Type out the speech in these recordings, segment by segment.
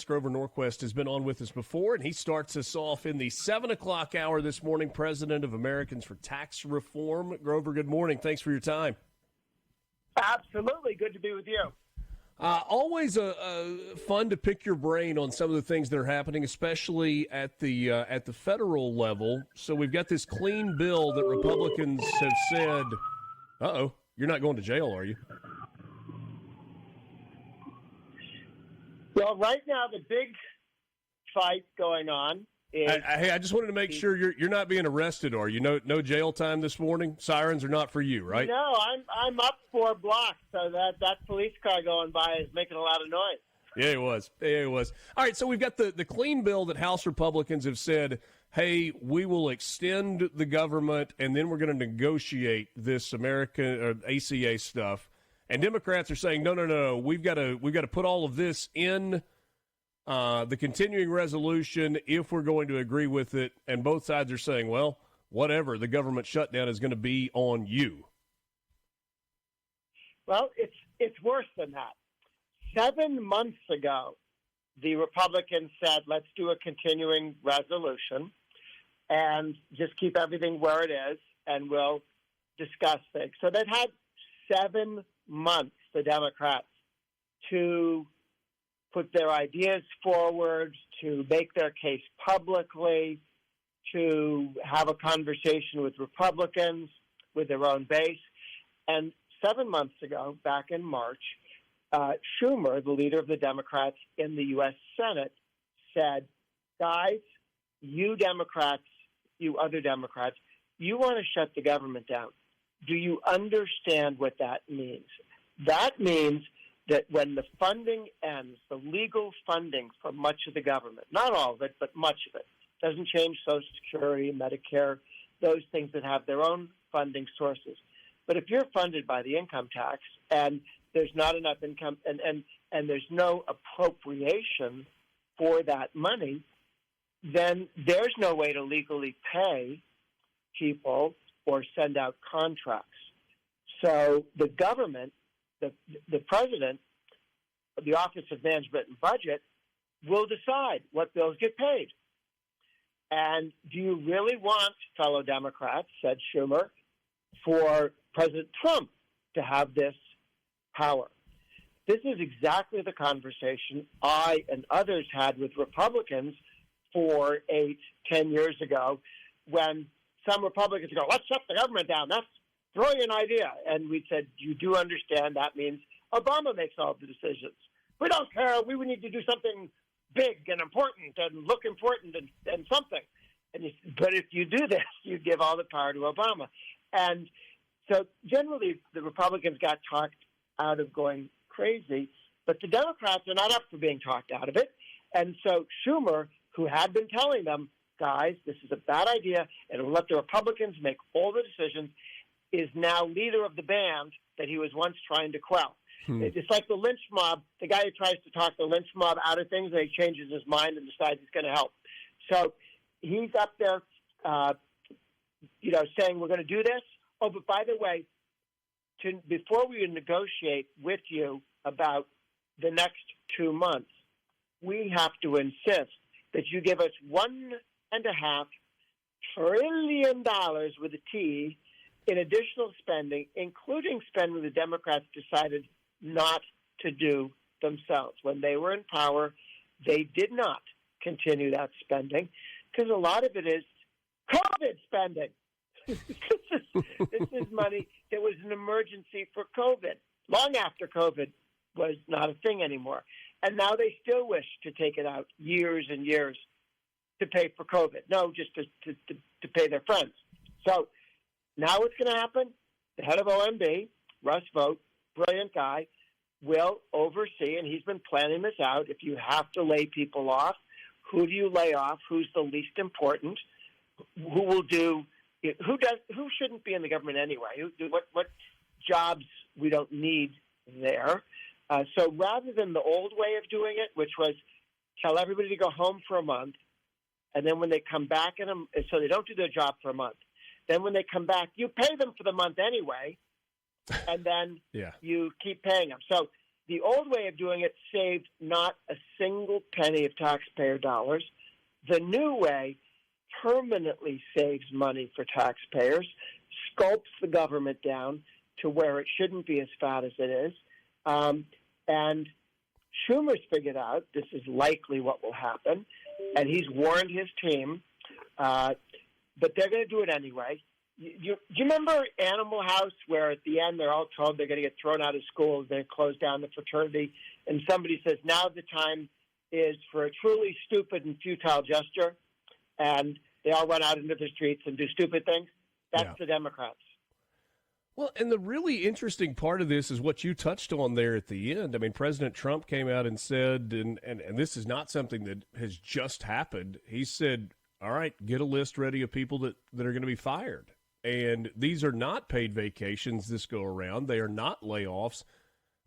Grover Norquist has been on with us before, and he starts us off in the 7 o'clock hour this morning, president of Americans for Tax Reform. Grover, good morning. Thanks for your time. Absolutely. Good to be with you. Always fun to pick your brain on some of the things that are happening, especially at the federal level. So we've got this clean bill that Republicans have said, uh-oh, you're not going to jail, are you? Well, right now the big fight going on is... I just wanted to make sure you're not being arrested, are you? No jail time this morning? Sirens are not for you, right? No, I'm up 4 blocks, so that police car going by is making a lot of noise. Yeah, it was. All right, so we've got the clean bill that House Republicans have said, hey, we will extend the government, and then we're going to negotiate this American ACA stuff. And Democrats are saying, no, we've got to put all of this in the continuing resolution if we're going to agree with it. And both sides are saying, well, whatever, the government shutdown is going to be on you. Well, it's worse than that. 7 months ago, the Republicans said, let's do a continuing resolution and just keep everything where it is, and we'll discuss things. So they've had 7 months, the Democrats, to put their ideas forward, to make their case publicly, to have a conversation with Republicans, with their own base. And 7 months ago, back in March, Schumer, the leader of the Democrats in the U.S. Senate, said, guys, you Democrats, you other Democrats, you want to shut the government down. Do you understand what that means? That means that when the funding ends, the legal funding for much of the government, not all of it, but much of it, doesn't change Social Security, Medicare, those things that have their own funding sources. But if you're funded by the income tax and there's not enough income and there's no appropriation for that money, then there's no way to legally pay people or send out contracts. So the government, the president, the Office of Management and Budget, will decide what bills get paid. And do you really want, fellow Democrats, said Schumer, for President Trump to have this power? This is exactly the conversation I and others had with Republicans 4, 8, 10 years ago, when some Republicans go, let's shut the government down. That's a brilliant idea. And we said, you do understand that means Obama makes all the decisions. We don't care. We would need to do something big and important and look important and something. But if you do this, you give all the power to Obama. And so generally the Republicans got talked out of going crazy, but the Democrats are not up for being talked out of it. And so Schumer, who had been telling them, guys, this is a bad idea, and will let the Republicans make all the decisions, is now leader of the band that he was once trying to quell. It's like the lynch mob, the guy who tries to talk the lynch mob out of things, and he changes his mind and decides he's going to help. So he's up there, saying we're going to do this. Oh, but by the way, before we negotiate with you about the next 2 months, we have to insist that you give us $1.5 trillion with a T in additional spending, including spending the Democrats decided not to do themselves. When they were in power, they did not continue that spending because a lot of it is COVID spending. This is money that was an emergency for COVID, long after COVID was not a thing anymore. And now they still wish to take it out years and years to pay for COVID. No, just to pay their friends. So now what's going to happen? The head of OMB, Russ Vought, brilliant guy, will oversee, and he's been planning this out. If you have to lay people off, who do you lay off? Who's the least important? Who will do? Who shouldn't be in the government anyway? What jobs we don't need there? So rather than the old way of doing it, which was tell everybody to go home for a month, and then when they come back, so they don't do their job for a month. Then when they come back, you pay them for the month anyway, and then you keep paying them. So the old way of doing it saved not a single penny of taxpayer dollars. The new way permanently saves money for taxpayers, sculpts the government down to where it shouldn't be as fat as it is. And Schumer's figured out this is likely what will happen, and he's warned his team, but they're going to do it anyway. Do you remember Animal House, where at the end they're all told they're going to get thrown out of school, they're going to close down the fraternity, and somebody says, now the time is for a truly stupid and futile gesture, and they all run out into the streets and do stupid things? That's the Democrats. Well, and the really interesting part of this is what you touched on there at the end. I mean, President Trump came out and said, and this is not something that has just happened. He said, all right, get a list ready of people that are going to be fired. And these are not paid vacations this go around. They are not layoffs.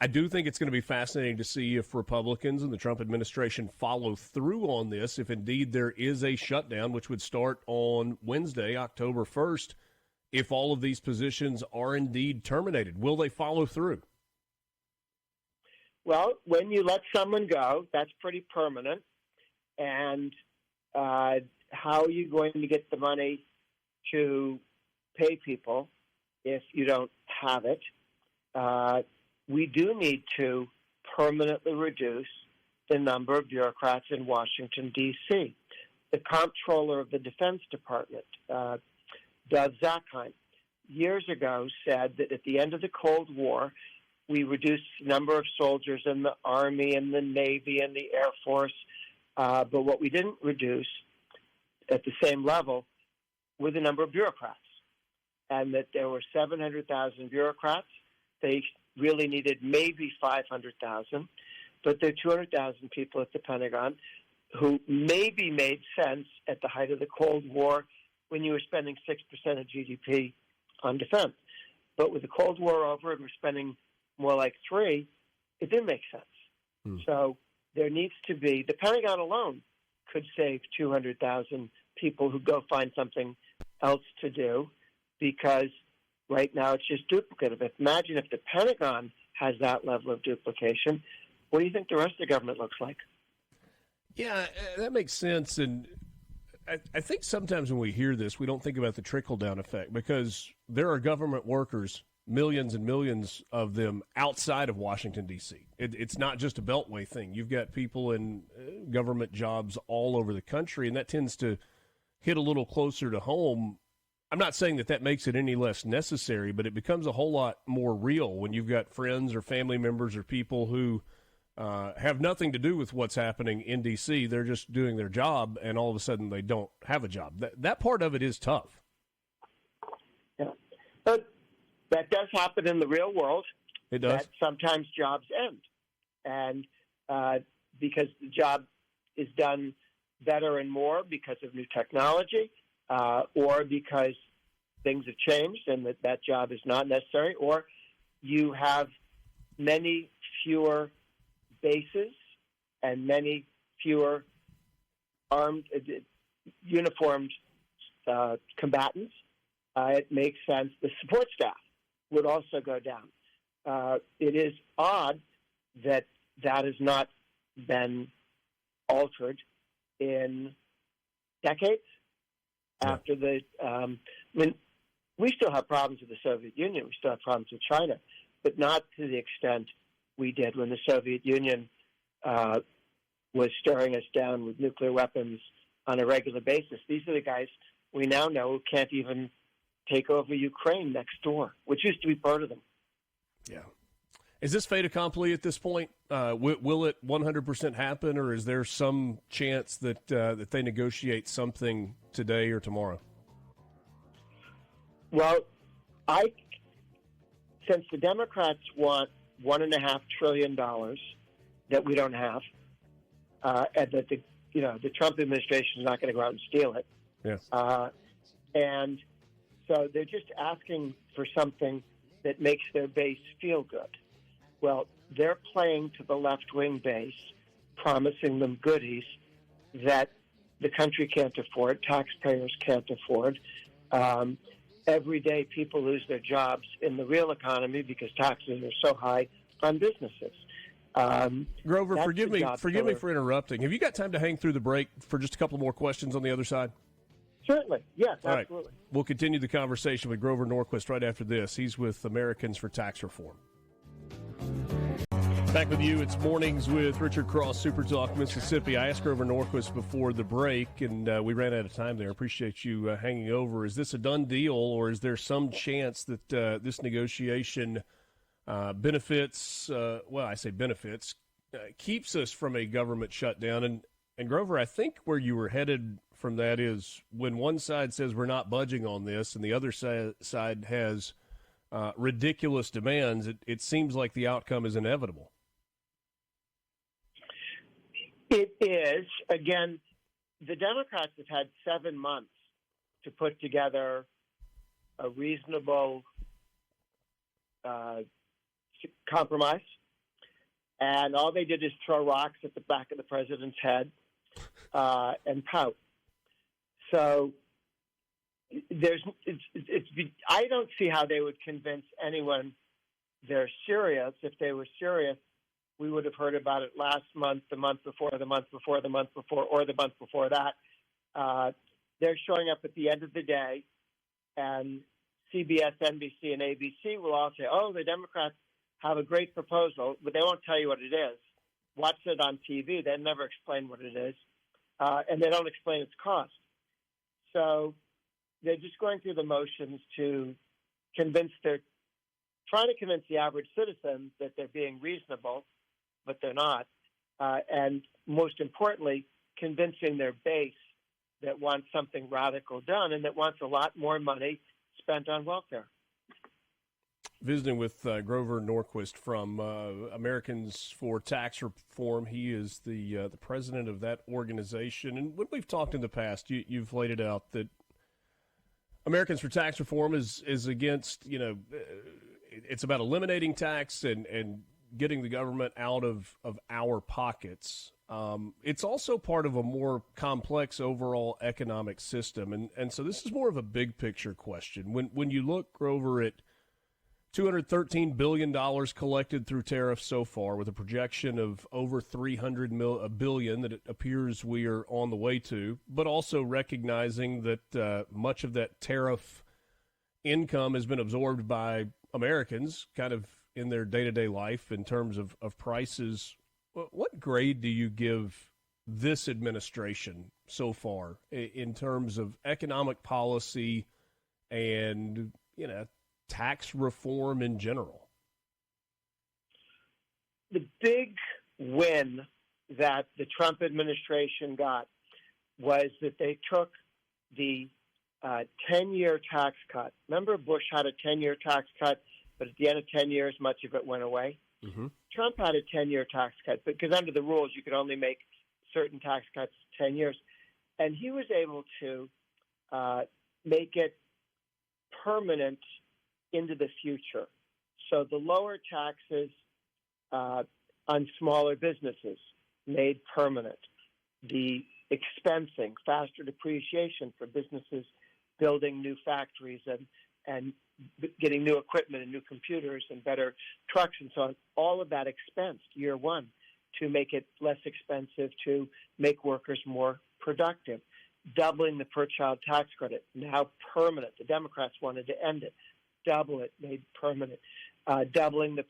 I do think it's going to be fascinating to see if Republicans and the Trump administration follow through on this, if indeed there is a shutdown, which would start on Wednesday, October 1st, if all of these positions are indeed terminated. Will they follow through? Well, when you let someone go, that's pretty permanent. And how are you going to get the money to pay people if you don't have it? We do need to permanently reduce the number of bureaucrats in Washington, D.C. The comptroller of the Defense Department, Doug Zakheim, years ago said that at the end of the Cold War, we reduced the number of soldiers in the Army and the Navy and the Air Force, but what we didn't reduce at the same level were the number of bureaucrats, and that there were 700,000 bureaucrats. They really needed maybe 500,000, but there are 200,000 people at the Pentagon who maybe made sense at the height of the Cold War when you were spending 6% of GDP on defense. But with the Cold War over and we're spending more like 3%, it didn't make sense. So there needs to be, the Pentagon alone could save 200,000 people who go find something else to do, because right now it's just duplicative. Imagine if the Pentagon has that level of duplication, what do you think the rest of the government looks like? Yeah, that makes sense. And I think sometimes when we hear this, we don't think about the trickle-down effect, because there are government workers, millions and millions of them, outside of Washington, D.C. It's not just a Beltway thing. You've got people in government jobs all over the country, and that tends to hit a little closer to home. I'm not saying that makes it any less necessary, but it becomes a whole lot more real when you've got friends or family members or people who have nothing to do with what's happening in D.C. They're just doing their job, and all of a sudden they don't have a job. That part of it is tough. Yeah. But that does happen in the real world. It does. That sometimes jobs end. And because the job is done better and more because of new technology, or because things have changed and that job is not necessary, or you have many fewer bases and many fewer armed, uniformed combatants, it makes sense. The support staff would also go down. It is odd that has not been altered in decades. After the, we still have problems with the Soviet Union. We still have problems with China, but not to the extent we did when the Soviet Union was staring us down with nuclear weapons on a regular basis. These are the guys we now know who can't even take over Ukraine next door, which used to be part of them. Yeah. Is this fait accompli at this point? Will it 100% happen, or is there some chance that that they negotiate something today or tomorrow? Well, since the Democrats want $1.5 trillion that we don't have, and that the Trump administration is not going to go out and steal it. Yes. And so they're just asking for something that makes their base feel good. Well, they're playing to the left-wing base, promising them goodies that the country can't afford, taxpayers can't afford. Every day people lose their jobs in the real economy because taxes are so high on businesses. Grover, that's forgive the me job for interrupting. Have you got time to hang through the break for just a couple more questions on the other side? Certainly. Yes, All absolutely. right. We'll continue the conversation with Grover Norquist right after this. He's with Americans for Tax Reform. Back with you. It's Mornings with Richard Cross, SuperTalk, Mississippi. I asked Grover Norquist before the break, and we ran out of time there. Appreciate you hanging over. Is this a done deal, or is there some chance that this negotiation benefits, I say benefits, keeps us from a government shutdown? And Grover, I think where you were headed from that is when one side says we're not budging on this and the other side has ridiculous demands, it seems like the outcome is inevitable. It is. Again, the Democrats have had 7 months to put together a reasonable compromise, and all they did is throw rocks at the back of the president's head and pout. So I don't see how they would convince anyone they're serious. If they were serious, we would have heard about it last month, the month before, the month before, the month before, or the month before that. They're showing up at the end of the day, and CBS, NBC, and ABC will all say, oh, the Democrats have a great proposal, but they won't tell you what it is. Watch it on TV. They never explain what it is, and they don't explain its cost. So they're just going through the motions to trying to convince the average citizen that they're being reasonable, but they're not. And most importantly, convincing their base that wants something radical done and that wants a lot more money spent on welfare. Visiting with Grover Norquist from Americans for Tax Reform. He is the president of that organization. And when we've talked in the past, you've laid it out that Americans for Tax Reform is against, it's about eliminating tax and getting the government out of our pockets. It's also part of a more complex overall economic system. And so this is more of a big picture question. When you look, Grover, at $213 billion collected through tariffs so far, with a projection of over $300 billion that it appears we are on the way to, but also recognizing that much of that tariff income has been absorbed by Americans kind of in their day-to-day life in terms of prices. What grade do you give this administration so far in terms of economic policy and, tax reform in general? The big win that the Trump administration got was that they took the 10-year tax cut. Remember, Bush had a 10-year tax cut, but at the end of 10 years, much of it went away. Mm-hmm. Trump had a 10-year tax cut, because under the rules, you could only make certain tax cuts 10 years. And he was able to make it permanent into the future. So the lower taxes on smaller businesses made permanent. The expensing, faster depreciation for businesses building new factories and getting new equipment and new computers and better trucks and so on, all of that expensed year one to make it less expensive to make workers more productive. Doubling the per-child tax credit, now permanent. The Democrats wanted to end it. Double it, made permanent. Doubling the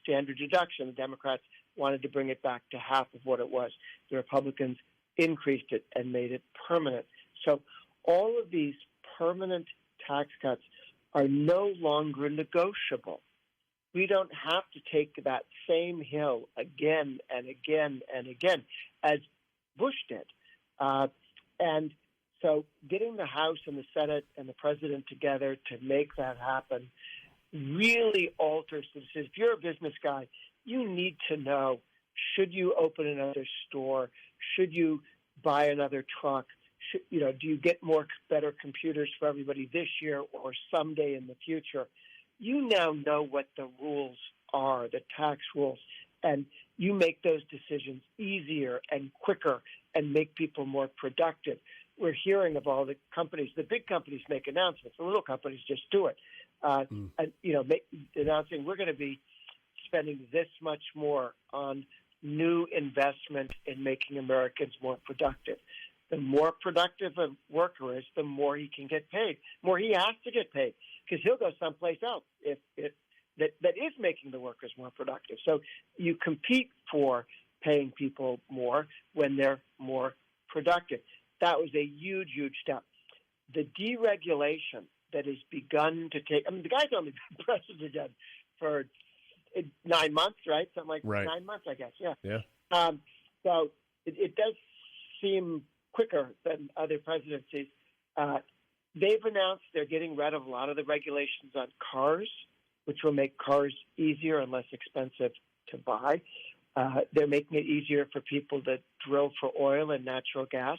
standard deduction. The Democrats wanted to bring it back to half of what it was. The Republicans increased it and made it permanent. So all of these permanent tax cuts are no longer negotiable. We don't have to take that same hill again and again and again as Bush did. And so getting the House and the Senate and the president together to make that happen really alters the decision. If you're a business guy, you need to know, should you open another store? Should you buy another truck? Do you get better computers for everybody this year or someday in the future? You now know what the rules are, the tax rules, and you make those decisions easier and quicker and make people more productive. We're hearing of all the companies. The big companies make announcements. The little companies just do it. Announcing we're going to be spending this much more on new investment in making Americans more productive. The more productive a worker is, the more he can get paid, more he has to get paid, because he'll go someplace else if that is making the workers more productive. So you compete for paying people more when they're more productive. That was a huge, huge step. The deregulation that has begun to take, the guy's only been president again for 9 months, right? Something like 9 months, I guess. Yeah. So it does seem quicker than other presidencies. They've announced they're getting rid of a lot of the regulations on cars, which will make cars easier and less expensive to buy. They're making it easier for people to drill for oil and natural gas,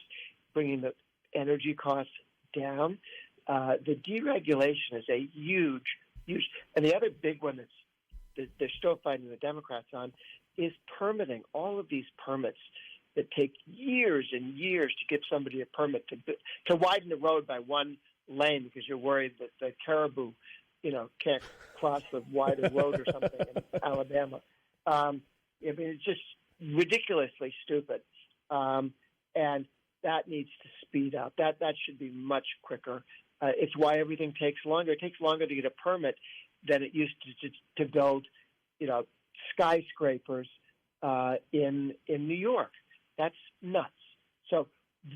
bringing the energy costs down. The deregulation is a huge, and the other big one that they're still fighting the Democrats on is permitting. All of these permits that take years and years to give somebody a permit to widen the road by one lane because you're worried that the caribou, can't cross the wider road or something in Alabama. It's just ridiculously stupid, and that needs to speed up. That should be much quicker. It's why everything takes longer. It takes longer to get a permit than it used to build, skyscrapers in New York. That's nuts. So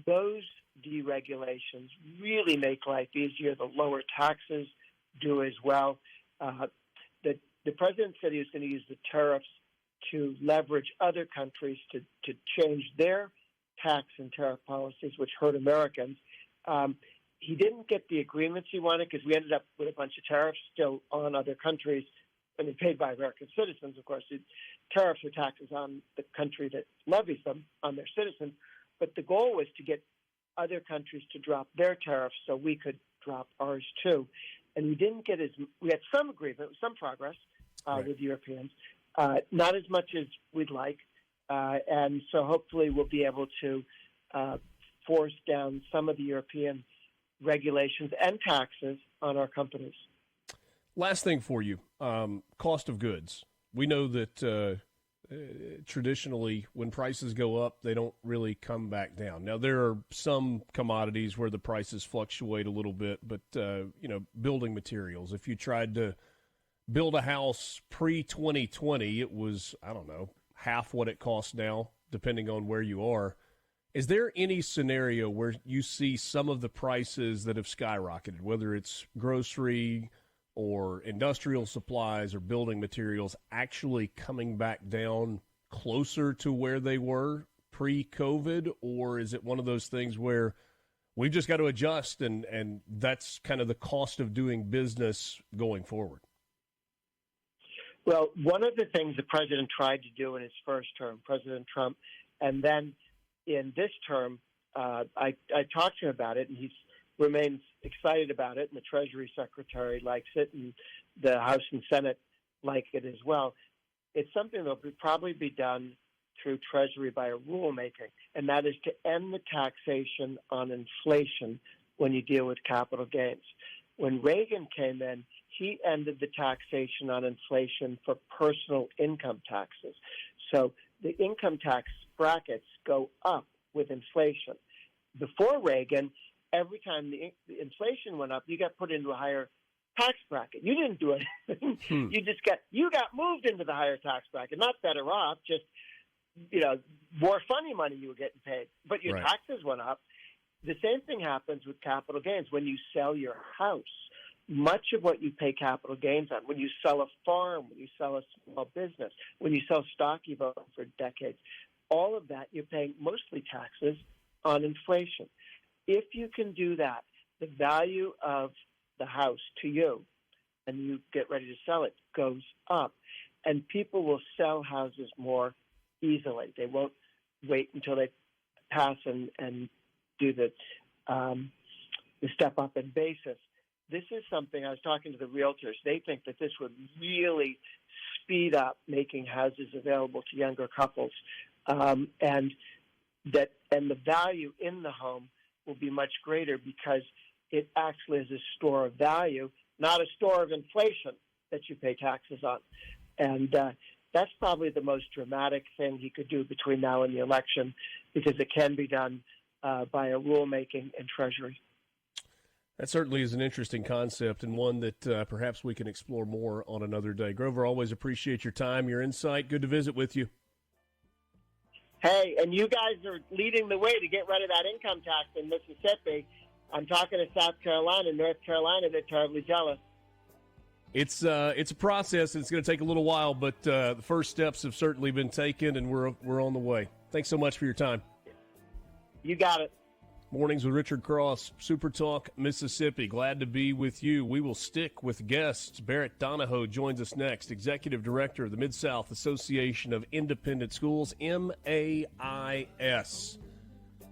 those deregulations really make life easier. The lower taxes do as well. The president said he was going to use the tariffs to leverage other countries to change their tax and tariff policies, which hurt Americans. He didn't get the agreements he wanted because we ended up with a bunch of tariffs still on other countries, and they're paid by American citizens, of course. Tariffs are taxes on the country that levies them on their citizens. But the goal was to get other countries to drop their tariffs so we could drop ours too. And we didn't get we had some agreement, some progress with Europeans, not as much as we'd like. And so hopefully we'll be able to force down some of the European regulations and taxes on our companies. Last thing for you, cost of goods. We know that traditionally when prices go up, they don't really come back down. Now, there are some commodities where the prices fluctuate a little bit, but, building materials, if you tried to build a house pre-2020, it was, half what it costs now, depending on where you are. Is there any scenario where you see some of the prices that have skyrocketed, whether it's grocery or industrial supplies or building materials, actually coming back down closer to where they were pre-COVID? Or is it one of those things where we've just got to adjust and that's kind of the cost of doing business going forward? Well, one of the things the president tried to do in his first term, President Trump, and then in this term, I talked to him about it, and he remains excited about it, and the Treasury Secretary likes it, and the House and Senate like it as well. It's something that will probably be done through Treasury by a rulemaking, and that is to end the taxation on inflation when you deal with capital gains. When Reagan came in, he ended the taxation on inflation for personal income taxes. So the income tax brackets go up with inflation. Before Reagan, every time the inflation went up, you got put into a higher tax bracket. You didn't do anything. You got moved into the higher tax bracket. Not better off, just more funny money you were getting paid, but your taxes went up. The same thing happens with capital gains. When you sell your house, much of what you pay capital gains on, when you sell a farm, when you sell a small business, when you sell stock you've owned for decades, all of that you're paying mostly taxes on inflation. If you can do that, the value of the house to you, and you get ready to sell it, goes up. And people will sell houses more easily. They won't wait until they pass and do the step up in basis. This is something, I was talking to the realtors, they think that this would really speed up making houses available to younger couples, and the value in the home will be much greater because it actually is a store of value, not a store of inflation that you pay taxes on. And that's probably the most dramatic thing he could do between now and the election, because it can be done by a rulemaking in Treasury. That certainly is an interesting concept, and one that perhaps we can explore more on another day. Grover, always appreciate your time, your insight. Good to visit with you. Hey, and you guys are leading the way to get rid of that income tax in Mississippi. I'm talking to South Carolina, North Carolina. They're terribly jealous. It's a process. It's going to take a little while, but the first steps have certainly been taken, and we're on the way. Thanks so much for your time. You got it. Mornings with Richard Cross, SuperTalk, Mississippi. Glad to be with you. We will stick with guests. Barrett Donahoe joins us next, Executive Director of the Mid-South Association of Independent Schools, MAIS.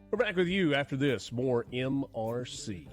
We're back with you after this. More MRC.